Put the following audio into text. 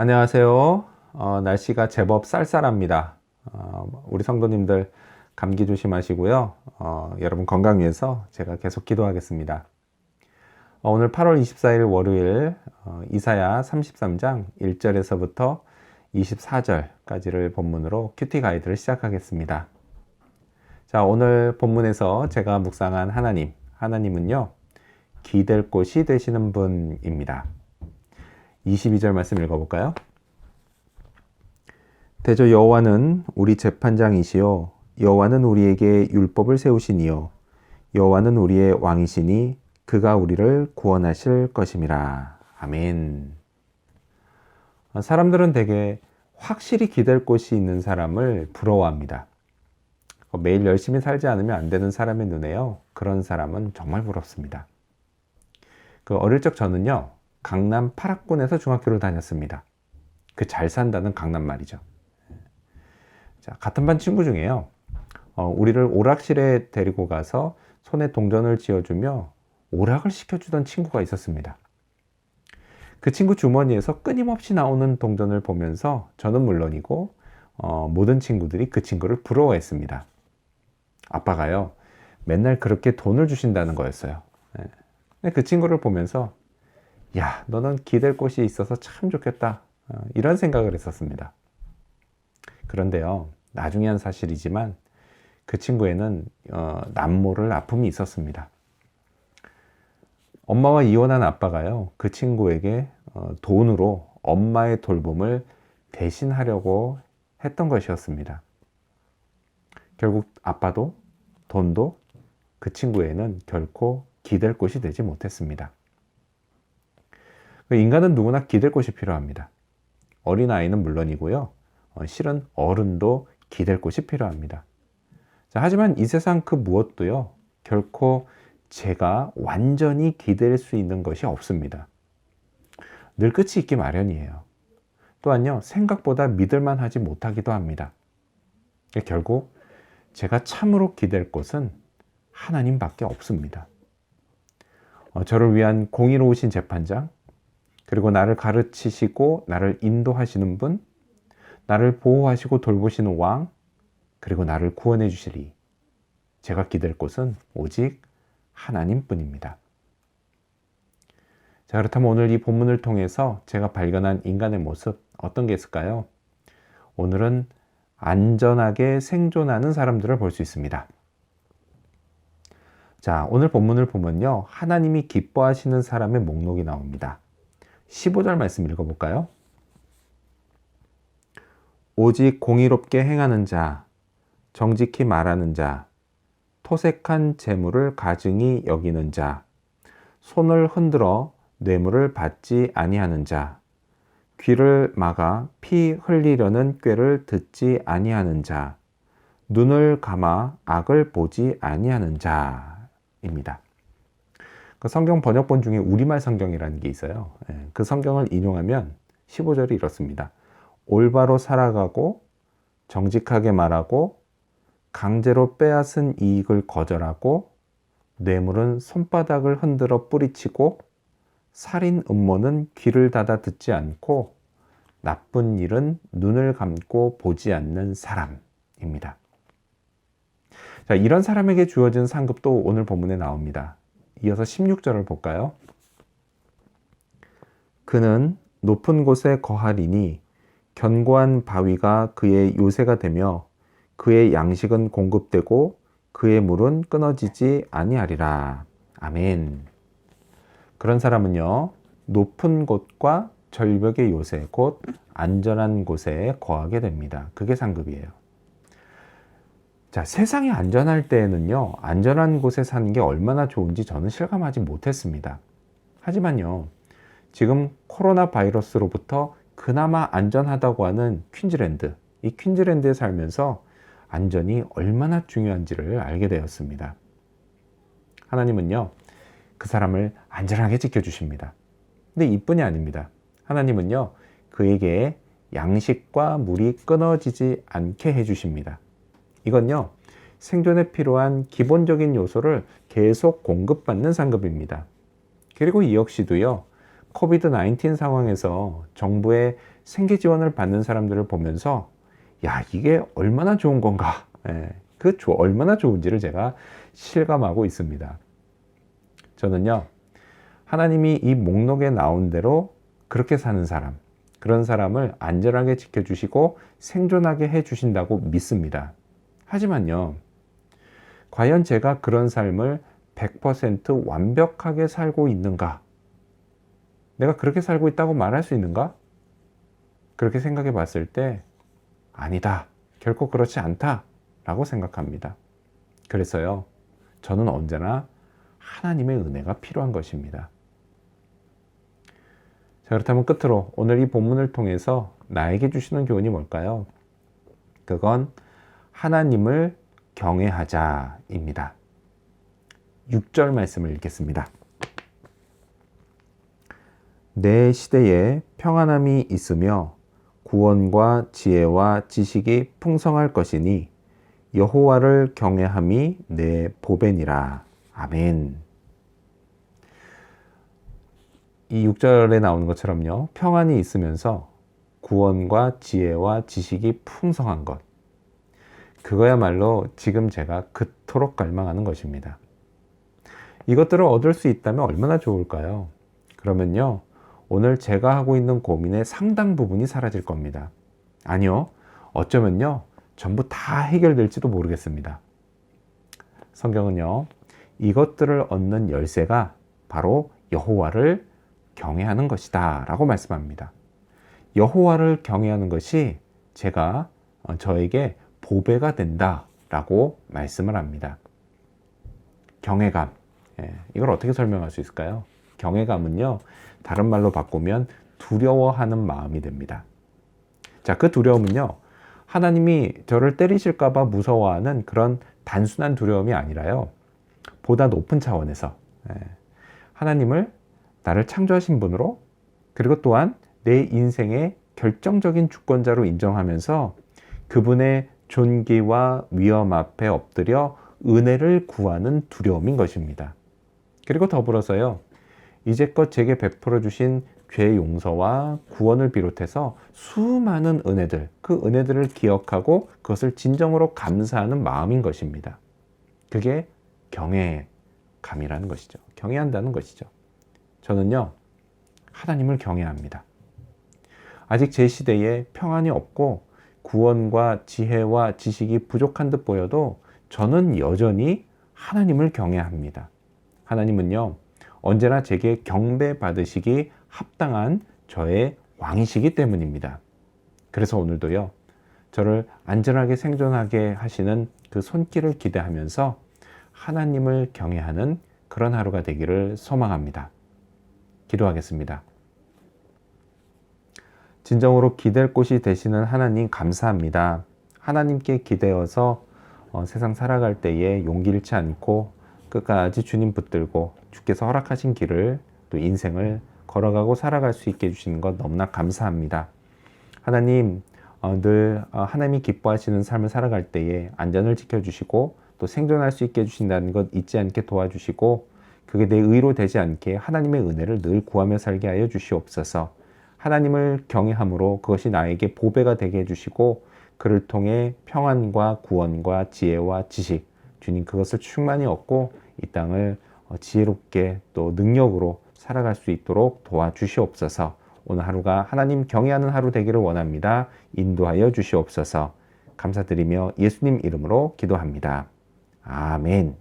안녕하세요. 날씨가 제법 쌀쌀합니다. 우리 성도님들 감기 조심하시고요. 여러분 건강 위해서 제가 계속 기도하겠습니다. 오늘 8월 24일 월요일 이사야 33장 1절에서부터 24절까지를 본문으로 큐티 가이드를 시작하겠습니다. 자, 오늘 본문에서 제가 묵상한 하나님은요, 기댈 곳이 되시는 분입니다. 22절 말씀 읽어볼까요? 대저 여호와는 우리 재판장이시요 여호와는 우리에게 율법을 세우시니요 여호와는 우리의 왕이시니 그가 우리를 구원하실 것임이라. 아멘. 사람들은 대개 확실히 기댈 곳이 있는 사람을 부러워합니다. 매일 열심히 살지 않으면 안 되는 사람의 눈에요, 그런 사람은 정말 부럽습니다. 어릴 적 저는요, 강남 8학군에서 중학교를 다녔습니다. 그 잘 산다는 강남 말이죠. 자, 같은 반 친구 중에요, 우리를 오락실에 데리고 가서 손에 동전을 쥐어주며 오락을 시켜주던 친구가 있었습니다. 그 친구 주머니에서 끊임없이 나오는 동전을 보면서 저는 물론이고 모든 친구들이 그 친구를 부러워했습니다. 아빠가요, 맨날 그렇게 돈을 주신다는 거였어요. 그 친구를 보면서 야, 너는 기댈 곳이 있어서 참 좋겠다, 이런 생각을 했었습니다. 그런데요, 나중에 한 사실이지만 그 친구에는 남모를 아픔이 있었습니다. 엄마와 이혼한 아빠가요, 그 친구에게 돈으로 엄마의 돌봄을 대신하려고 했던 것이었습니다. 결국 아빠도 돈도 그 친구에는 결코 기댈 곳이 되지 못했습니다. 인간은 누구나 기댈 곳이 필요합니다. 어린아이는 물론이고요, 실은 어른도 기댈 곳이 필요합니다. 자, 하지만 이 세상 그 무엇도요, 결코 제가 완전히 기댈 수 있는 것이 없습니다. 늘 끝이 있기 마련이에요. 또한요, 생각보다 믿을만 하지 못하기도 합니다. 결국 제가 참으로 기댈 곳은 하나님밖에 없습니다. 저를 위한 공의로우신 재판장, 그리고 나를 가르치시고 나를 인도하시는 분, 나를 보호하시고 돌보시는 왕, 그리고 나를 구원해 주시리. 제가 기댈 곳은 오직 하나님뿐입니다. 자, 그렇다면 오늘 이 본문을 통해서 제가 발견한 인간의 모습, 어떤 게 있을까요? 오늘은 안전하게 생존하는 사람들을 볼 수 있습니다. 자, 오늘 본문을 보면요, 하나님이 기뻐하시는 사람의 목록이 나옵니다. 15절 말씀 읽어볼까요? 오직 공의롭게 행하는 자, 정직히 말하는 자, 토색한 재물을 가증히 여기는 자, 손을 흔들어 뇌물을 받지 아니하는 자, 귀를 막아 피 흘리려는 꾀를 듣지 아니하는 자, 눈을 감아 악을 보지 아니하는 자입니다. 그 성경 번역본 중에 우리말 성경이라는 게 있어요. 그 성경을 인용하면 15절이 이렇습니다. 올바로 살아가고 정직하게 말하고 강제로 빼앗은 이익을 거절하고 뇌물은 손바닥을 흔들어 뿌리치고 살인 음모는 귀를 닫아 듣지 않고 나쁜 일은 눈을 감고 보지 않는 사람입니다. 자, 이런 사람에게 주어진 상급도 오늘 본문에 나옵니다. 이어서 16절을 볼까요? 그는 높은 곳에 거하리니 견고한 바위가 그의 요새가 되며 그의 양식은 공급되고 그의 물은 끊어지지 아니하리라. 아멘. 그런 사람은요, 높은 곳과 절벽의 요새, 곧 안전한 곳에 거하게 됩니다. 그게 상급이에요. 자, 세상이 안전할 때에는요, 안전한 곳에 사는 게 얼마나 좋은지 저는 실감하지 못했습니다. 하지만요, 지금 코로나 바이러스로부터 그나마 안전하다고 하는 퀸즐랜드, 이 퀸즐랜드에 살면서 안전이 얼마나 중요한지를 알게 되었습니다. 하나님은요, 그 사람을 안전하게 지켜주십니다. 근데 이뿐이 아닙니다. 하나님은요, 그에게 양식과 물이 끊어지지 않게 해주십니다. 이건요, 생존에 필요한 기본적인 요소를 계속 공급받는 상급입니다. 그리고 이 역시도요, 코비드-19 상황에서 정부의 생계 지원을 받는 사람들을 보면서 야, 이게 얼마나 좋은 건가? 얼마나 좋은지를 제가 실감하고 있습니다. 저는요, 하나님이 이 목록에 나온 대로 그렇게 사는 사람, 그런 사람을 안전하게 지켜주시고 생존하게 해주신다고 믿습니다. 하지만요, 과연 제가 그런 삶을 100% 완벽하게 살고 있는가? 내가 그렇게 살고 있다고 말할 수 있는가? 그렇게 생각해 봤을 때 아니다. 결코 그렇지 않다. 라고 생각합니다. 그래서요, 저는 언제나 하나님의 은혜가 필요한 것입니다. 자, 그렇다면 끝으로 오늘 이 본문을 통해서 나에게 주시는 교훈이 뭘까요? 그건 하나님을 경외하자입니다. 6절 말씀을 읽겠습니다. 내 시대에 평안함이 있으며 구원과 지혜와 지식이 풍성할 것이니 여호와를 경외함이 내 보배니라. 아멘. 이 6절에 나오는 것처럼요, 평안이 있으면서 구원과 지혜와 지식이 풍성한 것, 그거야말로 지금 제가 그토록 갈망하는 것입니다. 이것들을 얻을 수 있다면 얼마나 좋을까요? 그러면요, 오늘 제가 하고 있는 고민의 상당 부분이 사라질 겁니다. 아니요, 어쩌면요, 전부 다 해결될지도 모르겠습니다. 성경은요, 이것들을 얻는 열쇠가 바로 여호와를 경외하는 것이다 라고 말씀합니다. 여호와를 경외하는 것이 저에게 보배가 된다 라고 말씀을 합니다. 경외감, 이걸 어떻게 설명할 수 있을까요? 경외감은요, 다른 말로 바꾸면 두려워하는 마음이 됩니다. 자, 그 두려움은요, 하나님이 저를 때리실까봐 무서워하는 그런 단순한 두려움이 아니라요, 보다 높은 차원에서 하나님을 나를 창조하신 분으로, 그리고 또한 내 인생의 결정적인 주권자로 인정하면서 그분의 존귀와 위엄 앞에 엎드려 은혜를 구하는 두려움인 것입니다. 그리고 더불어서요, 이제껏 제게 베풀어 주신 죄 용서와 구원을 비롯해서 수많은 은혜들, 그 은혜들을 기억하고 그것을 진정으로 감사하는 마음인 것입니다. 그게 경외감이라는 것이죠. 경외한다는 것이죠. 저는요, 하나님을 경외합니다. 아직 제 시대에 평안이 없고 구원과 지혜와 지식이 부족한 듯 보여도 저는 여전히 하나님을 경외합니다. 하나님은요, 언제나 제게 경배받으시기 합당한 저의 왕이시기 때문입니다. 그래서 오늘도요, 저를 안전하게 생존하게 하시는 그 손길을 기대하면서 하나님을 경외하는 그런 하루가 되기를 소망합니다. 기도하겠습니다. 진정으로 기댈 곳이 되시는 하나님 감사합니다. 하나님께 기대어서 세상 살아갈 때에 용기 잃지 않고 끝까지 주님 붙들고 주께서 허락하신 길을, 또 인생을 걸어가고 살아갈 수 있게 해주시는 것 너무나 감사합니다. 하나님, 늘 하나님이 기뻐하시는 삶을 살아갈 때에 안전을 지켜주시고 또 생존할 수 있게 해주신다는 것 잊지 않게 도와주시고, 그게 내 의로 되지 않게 하나님의 은혜를 늘 구하며 살게 하여 주시옵소서. 하나님을 경외함으로 그것이 나에게 보배가 되게 해주시고, 그를 통해 평안과 구원과 지혜와 지식, 주님 그것을 충만히 얻고 이 땅을 지혜롭게 또 능력으로 살아갈 수 있도록 도와주시옵소서. 오늘 하루가 하나님 경외하는 하루 되기를 원합니다. 인도하여 주시옵소서. 감사드리며 예수님 이름으로 기도합니다. 아멘.